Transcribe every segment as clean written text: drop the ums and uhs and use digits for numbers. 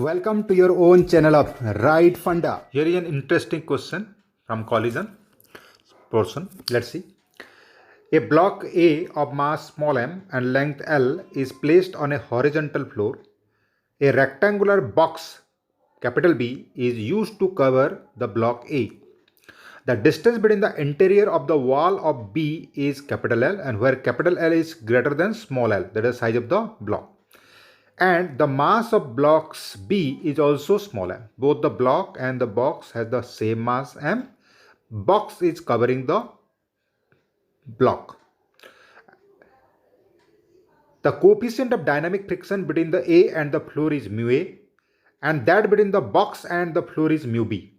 Welcome to your own channel of Right Funda. Here is an interesting question from collision portion. Let's see. A block A of mass small m and length L is placed on a horizontal floor. A rectangular box capital B is used to cover the block A. The distance between the interior of the wall of B is capital L, and where capital L is greater than small l, that is the size of the block. And the mass of blocks B is also small m. Both the block and the box has the same mass m. Box is covering the block. The coefficient of dynamic friction between the A and the floor is mu A, and that between the box and the floor is mu B,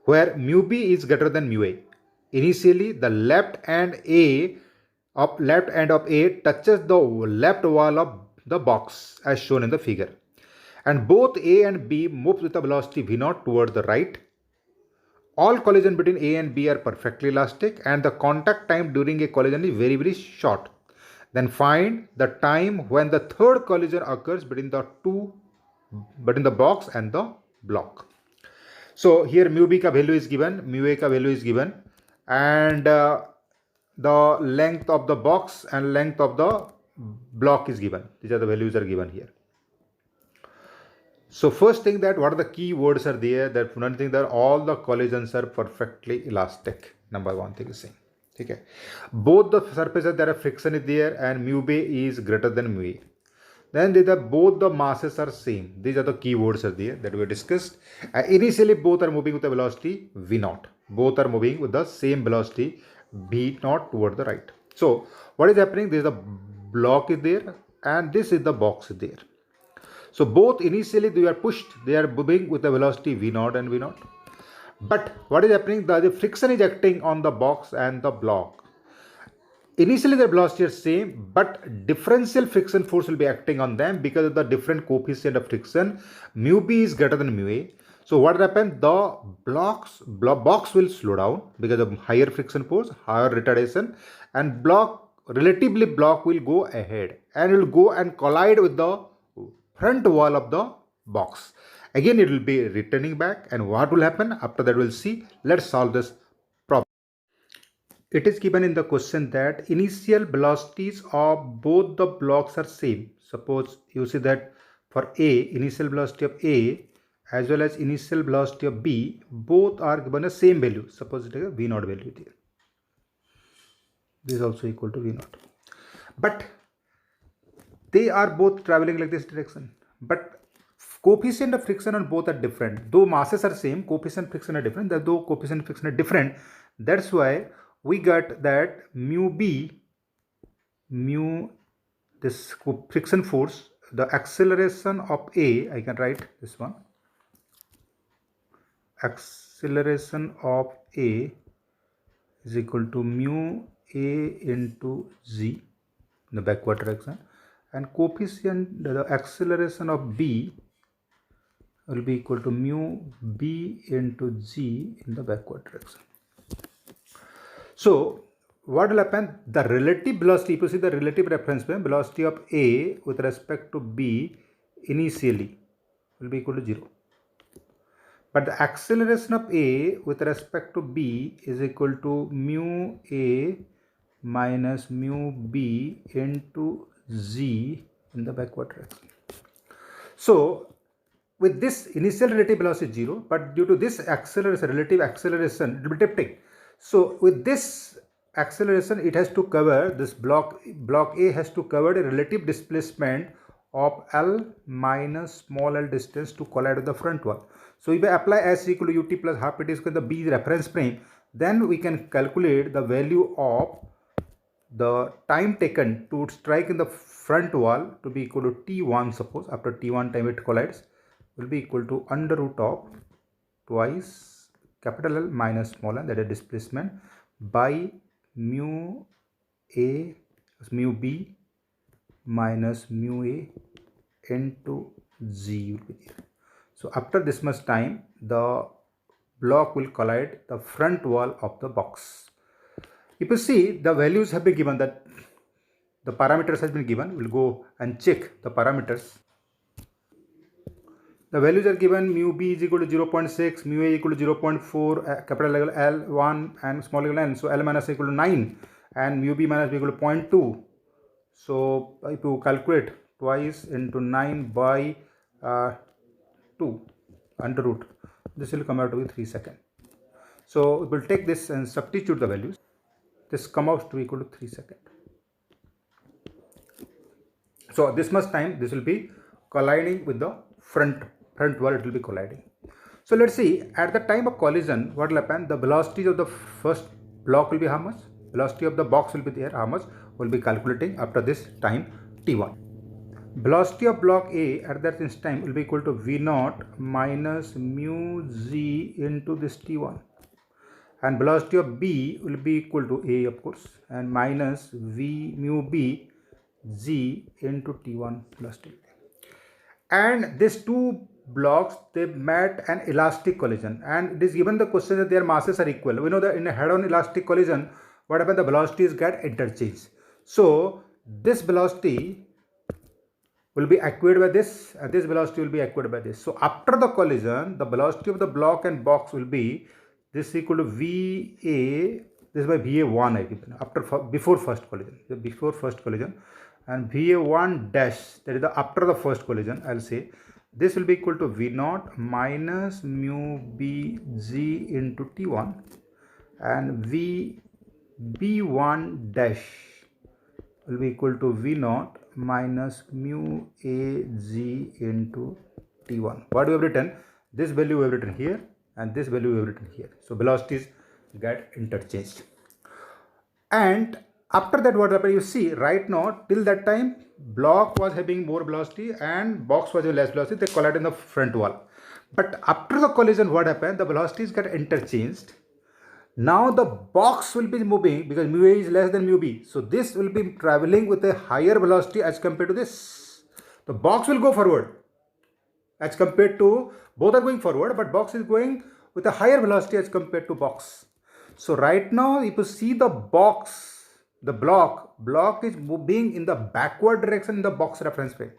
where mu B is greater than mu A. Initially, the left end of A touches the left wall of the box as shown in the figure, and both A and B move with a velocity v0 towards the right. All collision between A and B are perfectly elastic, and the contact time during a collision is very short. Then find the time when the third collision occurs between the box and the block. So here mu B ka value is given, mu A ka value is given, and the length of the box and length of the block is given. These are the values are given here. So first thing, that what are the key words are there, that one thing that all the collisions are perfectly elastic. Number one thing is saying. Okay. Both the surfaces there are friction is there, and mu B is greater than mu A. Then both the masses are same. These are the key words are there that we discussed. Initially both are moving with the velocity v0. Both are moving with the same velocity v0 toward the right. So what is happening? This is the block is there, and this is the box is there. So both initially they are pushed, they are moving with the velocity v0 and v0. But what is happening? The friction is acting on the box and the block. Initially the velocity is same, but differential friction force will be acting on them because of the different coefficient of friction. Mu B is greater than mu A. So what happens? The box will slow down because of higher friction force, higher retardation, and block will go ahead and will go and collide with the front wall of the box. Again it will be returning back, and what will happen after that we'll see. Let's solve this problem. It is given in the question that initial velocities of both the blocks are same. Suppose you see that for A, initial velocity of A as well as initial velocity of B, both are given a same value. Suppose it is a v0 value there. This is also equal to v0. But they are both traveling like this direction. But coefficient of friction on both are different. Though masses are same, coefficient of friction are different. Though coefficient of friction are different, that's why we got that this friction force, the acceleration of A, I can write this one. Acceleration of A is equal to mu A into Z in the backward direction, and coefficient, the acceleration of B will be equal to mu B into G in the backward direction. So what will happen? The relative velocity, if you see the relative reference frame, velocity of A with respect to B initially will be equal to 0. But the acceleration of A with respect to B is equal to mu A minus mu B into Z in the backward direction. So with this initial relative velocity 0, but due to this acceleration, relative acceleration, it will be drifting. So with this acceleration, it has to cover this block A has to cover a relative displacement of L minus small l distance to collide with the front wall. So if I apply S equal to ut plus half it square the B reference frame, then we can calculate the value of the time taken to strike in the front wall to be equal to T1. Suppose after T1 time it collides, will be equal to under root of twice capital L minus small l, that is displacement, by mu B minus mu A into Z will be there. So after this much time, the block will collide the front wall of the box. If you see, the values have been given, that the parameters has been given. We'll go and check the parameters. The values are given: mu b is equal to 0.6, mu a equal to 0.4, capital level L1 and small level n. So L minus equal to 9 and mu b minus b equal to 0.2. So if you calculate twice into 9 by 2 under root, this will come out to be 3 seconds. So we will take this and substitute the values. This comes out to equal to 3 seconds. So this much time this will be colliding with the front wall, it will be colliding. So let's see, at the time of collision, what will happen? The velocity of the first block will be how much? Velocity of the box will be there, how much? We'll be calculating after this time t1. Velocity of block A at that instant time will be equal to v0 minus mu z into this t1. And velocity of B will be equal to A, of course, and minus v mu b z into t1 plus t2. And these two blocks, they met an elastic collision, and it is given the question that their masses are equal. We know that in a head-on elastic collision, what happens? The velocities get interchanged. So this velocity will be equated by this, and this velocity will be equated by this. So after the collision, the velocity of the block and box will be this equal to VA, this by VA1 I given before first collision, and VA1 dash, that is the after the first collision, I'll say this will be equal to V0 minus mu BZ into T1, and VB1 dash will be equal to V0 minus mu AZ into T1. What we have written? This value we have written here and this value we have written here. So velocities get interchanged. And after that, what happened? You see, right now, till that time, block was having more velocity and box was having less velocity. They collide in the front wall. But after the collision, what happened? The velocities get interchanged. Now the box will be moving because mu A is less than mu B. So this will be traveling with a higher velocity as compared to this. The box will go forward as compared to, both are going forward, but box is going with a higher velocity as compared to box. So right now, if you see the box, the block is moving in the backward direction in the box reference frame.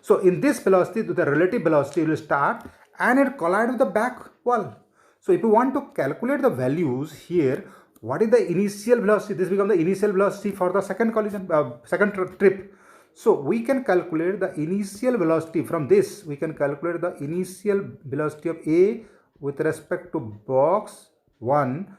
So in this velocity, the relative velocity will start and it collide with the back wall. So if you want to calculate the values here, what is the initial velocity? This becomes the initial velocity for the second collision, second trip. So we can calculate the initial velocity from this. We can calculate the initial velocity of A with respect to box 1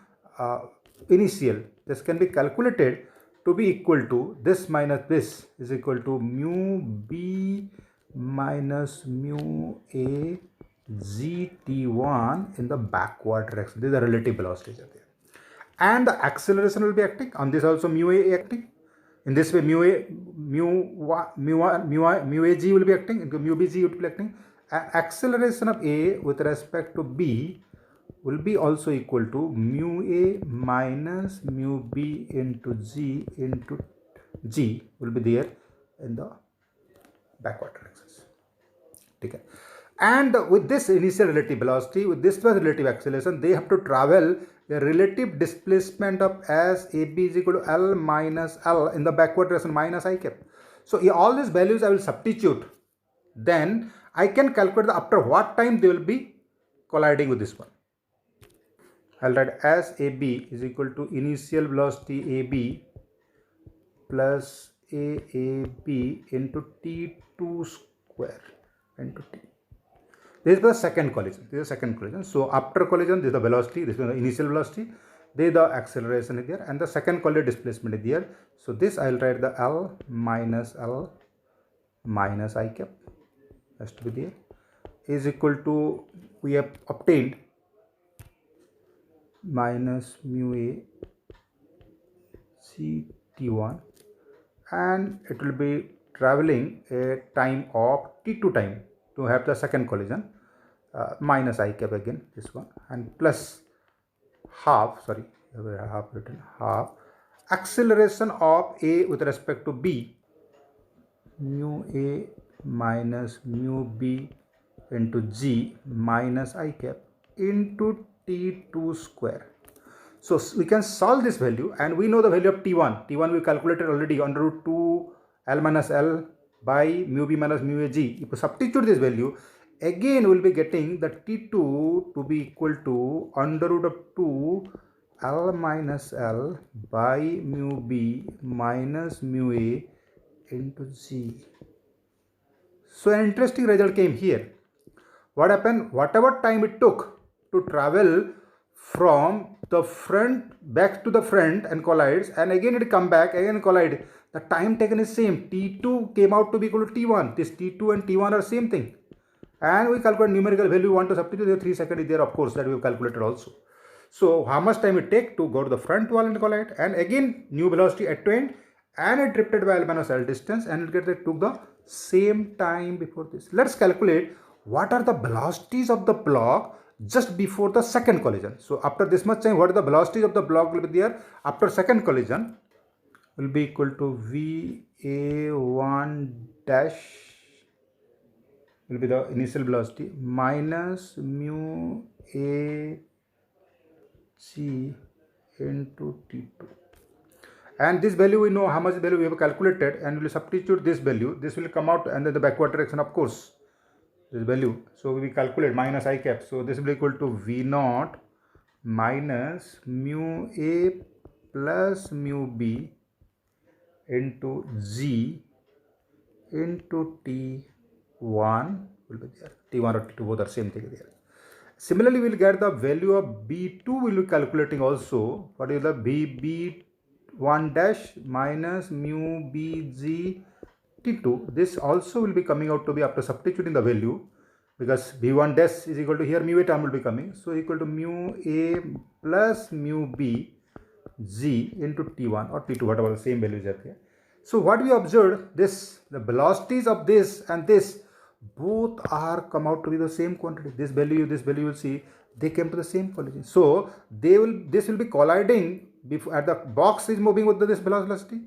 initial. This can be calculated to be equal to this minus this is equal to mu B minus mu A ZT1 in the backward direction. These are relative velocities are there. And the acceleration will be acting on this also, mu A acting. In this way, mu AG will be acting, into mu BG will be acting. Acceleration of A with respect to B will be also equal to mu A minus mu B into G will be there in the backward directions. Okay. And with this initial relative velocity, with this relative acceleration, they have to travel a relative displacement of as AB is equal to L minus L in the backward direction minus I cap. So all these values I will substitute. Then I can calculate after what time they will be colliding with this one. I'll write as AB is equal to initial velocity AB plus AAB into T2 square into T. This is the second collision. So after collision, this is the velocity, this is the initial velocity, this is the acceleration is there, and the second collision displacement is there. So this I will write the L minus I cap has to be there is equal to, we have obtained minus mu A CT1, and it will be traveling a time of T2 time to have the second collision, minus I cap again this one, and plus half acceleration of A with respect to B, mu A minus mu B into G minus I cap into T2 square. So we can solve this value, and we know the value of T1. T1 we calculated already under root 2 L minus L by mu B minus mu A G. If you substitute this value, again we'll be getting the T2 to be equal to under root of 2 L minus L by mu B minus mu A into G. So an interesting result came here. What happened? Whatever time it took to travel from the front back to the front and collides, and again it come back again collide, the time taken is same. T2 came out to be equal to T1. This T2 and T1 are same thing, and we calculate numerical value. We want to substitute the 3 seconds is there, of course, that we have calculated also. So how much time it take to go to the front wall and collide, and again new velocity attained, and it drifted by L minus L distance, and it took the same time before this. Let's calculate what are the velocities of the block just before the second collision. So after this much time, what are the velocities of the block will be there after second collision? Will be equal to VA1 dash will be the initial velocity minus mu A G into T2. And this value we know how much value we have calculated, and we will substitute this value. This will come out, and then the backward direction, of course, this value. So we calculate minus I cap. So this will be equal to V naught minus mu A plus mu B into G into T1 will be there. T1 or T2 both are same thing there. Similarly, we will get the value of B2 we will be calculating also. What is the BB1 dash minus mu BG T2. This also will be coming out to be after substituting the value, because B1 dash is equal to here mu A term will be coming. So equal to mu A plus mu B G into T1 or T2, whatever the same values are there. So what we observed, this the velocities of this and this both are come out to be the same quantity. This value you will see they came to the same collision. So this will be colliding before at the box is moving with this velocity,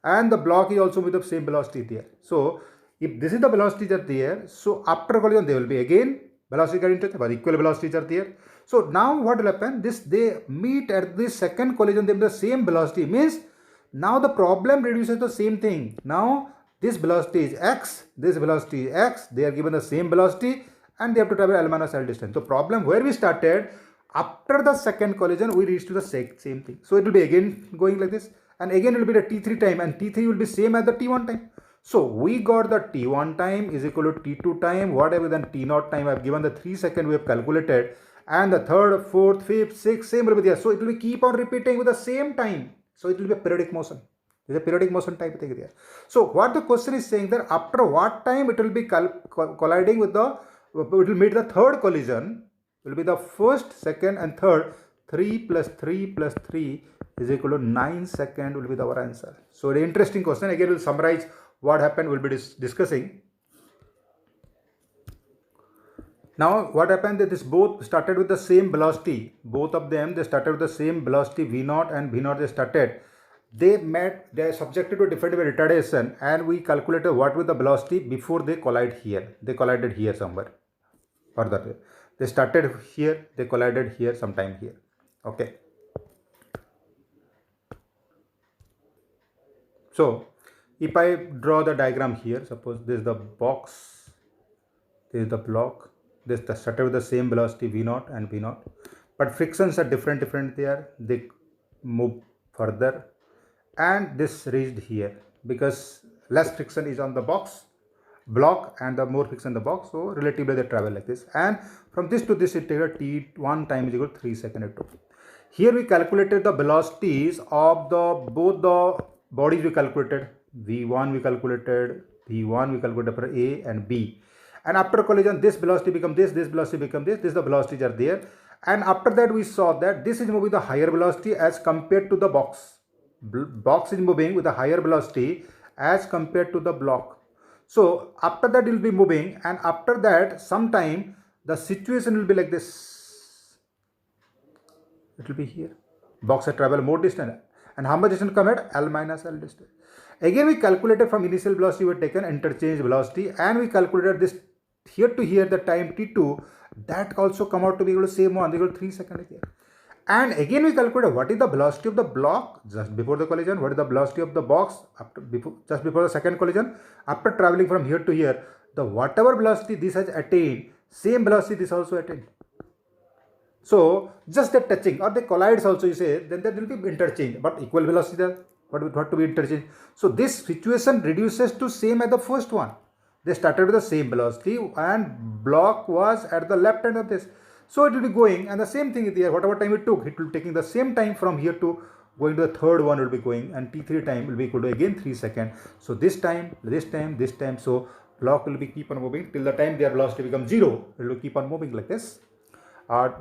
and the block is also with the same velocity there. So if this is the velocities are there, so after collision they will be again velocity got interchanged, but equal velocities are there. So now what will happen? They meet at this second collision, they have the same velocity, means now the problem reduces the same thing. Now this velocity is x, this velocity is x, they are given the same velocity, and they have to travel L minus L distance. So problem where we started, after the second collision we reached to the same thing. So it will be again going like this, and again it will be the T3 time, and T3 will be same as the T1 time. So we got the T1 time is equal to T2 time, whatever than T0 time. I have given the 3 seconds we have calculated, and the third, fourth, fifth, sixth, same will be there. So it will be keep on repeating with the same time. So it will be a periodic motion. It's a periodic motion type thing there. So what the question is saying that after what time it will be colliding with the, it will meet the third collision, will be the first, second and third. 3 plus 3 plus 3 is equal to 9 seconds will be our answer. So the interesting question, again we'll summarize what happened, we'll be discussing. Now what happened that this both started with the same velocity, both of them they started with the same velocity V0 and V0 they started. They are subjected to different retardation, and we calculated what was the velocity before they collide here. They collided here somewhere further. They started here, they collided here, sometime here. Okay. So if I draw the diagram here, suppose this is the box, this is the block, this started with the same velocity V0 and V0, but frictions are different there. They move further, and this reached here because less friction is on the block and the more friction in the box, so relatively they travel like this, and from this to this it takes a T1 time is equal to 3 seconds it took. Here we calculated the velocities of both the bodies. We calculated V1, we calculated V1, we calculated for A and B, and after collision this velocity become this velocity become this the velocities are there, and after that we saw that this is moving the higher velocity as compared to the box. Box is moving with a higher velocity as compared to the block. So after that it will be moving, and after that sometime the situation will be like this. It will be here. Box has traveled more distance, and how much distance come at L minus L distance. Again we calculated from initial velocity we taken interchange velocity, and we calculated this here to here the time T2, that also come out to be equal to same one, equal to 3 seconds here. And again we calculated what is the velocity of the block just before the collision, what is the velocity of the box just before the second collision, after traveling from here to here, the whatever velocity this has attained, same velocity this also attained. So just the touching or the collides also you say, then there will be interchange, but equal velocity there, what to be interchange. So this situation reduces to same as the first one. They started with the same velocity and block was at the left end of this. So it will be going, and the same thing is there, whatever time it took, it will be taking the same time from here to going to the third one will be going, and t3 time will be equal to again 3 seconds. So this time, so block will be keep on moving till the time their velocity becomes 0. It will keep on moving like this.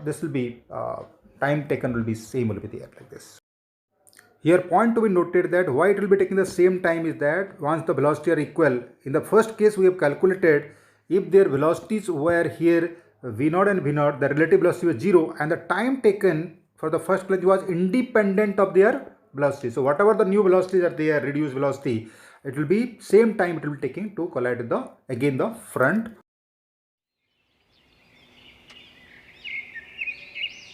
This will be time taken will be same will be there like this. Here point to be noted that why it will be taking the same time is that once the velocity are equal, in the first case we have calculated if their velocities were here v0 and v0, the relative velocity was 0 and the time taken for the first plunge was independent of their velocity. So whatever the new velocities are there, reduced velocity, it will be same time it will be taking to collide with the again the front